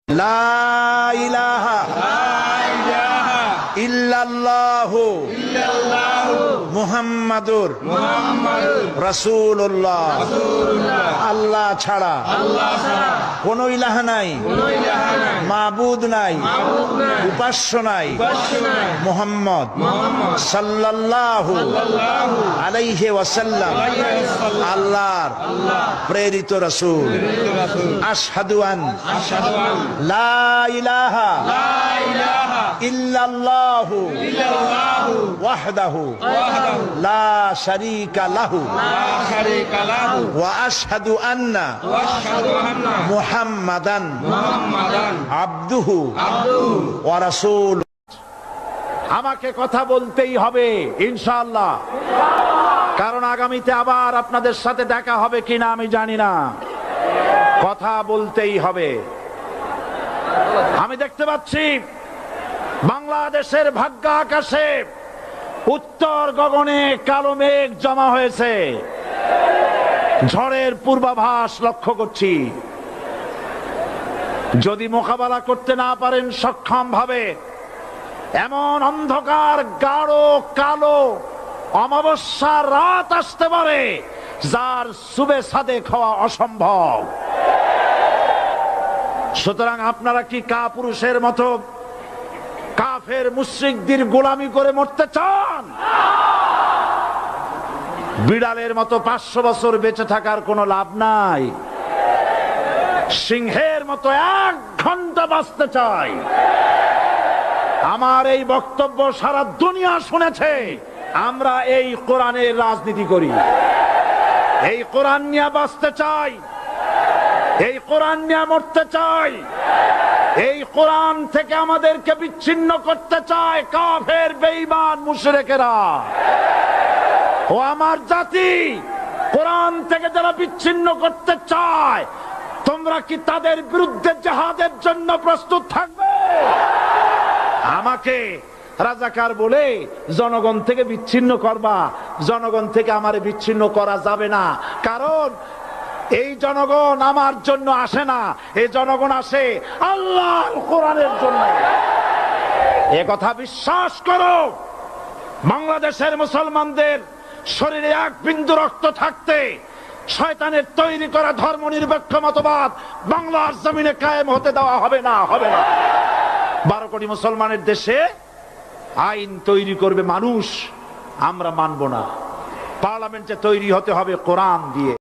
লা ইলাহা ইল্লাল্লাহু মুহাম্মাদুর রাসূলুল্লাহ। আল্লাহ ছাড়া কোন ইলাহা নাই, মাবুদ নাই, উপাস্য নাই। মুহাম্মদ সাল্লাল্লাহু আলাইহি ওয়াসাল্লাম আল্লাহর প্রেরিত রাসূল। আশহাদু আন লা ইলাহা ইল্লাল্লাহু ওয়াহদাহু লা শারীকা লাহু ওয়া আশহাদু আন্না মুহাম্মাদান আবদুহু ওয়া রাসূলুহু। আমাকে কথা বলতেই হবে ইনশাআল্লাহ, কারণ আগামীতে আবার আপনাদের সাথে দেখা হবে কিনা আমি জানি না। কথা বলতেই হবে। আমি দেখতে পাচ্ছি বাংলাদেশের ভাগ্য আকাশে উত্তর গগনে কালো মেঘ জমা হয়েছে। ঝড়ের পূর্বাভাস লক্ষ্য করছি। যদি মোকাবেলা করতে না পারেন সক্ষম ভাবে, এমন অন্ধকার গাঢ় কালো অমাবস্যার রাত আসতে পারে যার সুবে সাদেক হওয়া অসম্ভব। সুতরাং আপনারা কি কাপুরুষের মতো কাফের মুশরিকদের গোলামি করে মরতে চান? বিড়ালের মতো 500 বছর বেঁচে থাকার কোনো লাভ নাই। সিংহের মতো 1 ঘন্টা বাঁচতে চাই। আমার এই বক্তব্য সারা দুনিয়া শুনেছে। আমরা এই কোরআনের রাজনীতি করি। এই কোরআন নিয়ে বাঁচতে চাই, এই কোরআন নিয়ে মরতে চাই। এই কোরআন থেকে আমাদেরকে বিচ্ছিন্ন করতে চায় কাফের বেঈমান মুশরিকেরা। ও আমার জাতি, কোরআন থেকে যারা বিচ্ছিন্ন করতে চায়, তোমরা কি তাদের বিরুদ্ধে জিহাদের জন্য প্রস্তুত থাকবে? আমাকে রাজাকার বলে জনগণ থেকে বিচ্ছিন্ন করবা। জনগণ থেকে আমারে বিচ্ছিন্ন করা যাবে না, কারণ এই জনগণ আমার জন্য আসে না। এই জনগণ আসে আল্লাহর কোরআনের জন্য। এ কথা বিশ্বাস করো। বাংলাদেশের মুসলমানদের শরীরে 1 বিন্দু রক্ত থাকতে শয়তানের তৈরি করা ধর্মনিরপেক্ষ মতবাদ বাংলার জমিনে কায়েম হতে দেওয়া হবে না, হবে না। 12 কোটি মুসলমানের দেশে আইন তৈরি করবে মানুষ, আমরা মানব না। পার্লামেন্টে তৈরি হতে হবে কোরআন দিয়ে।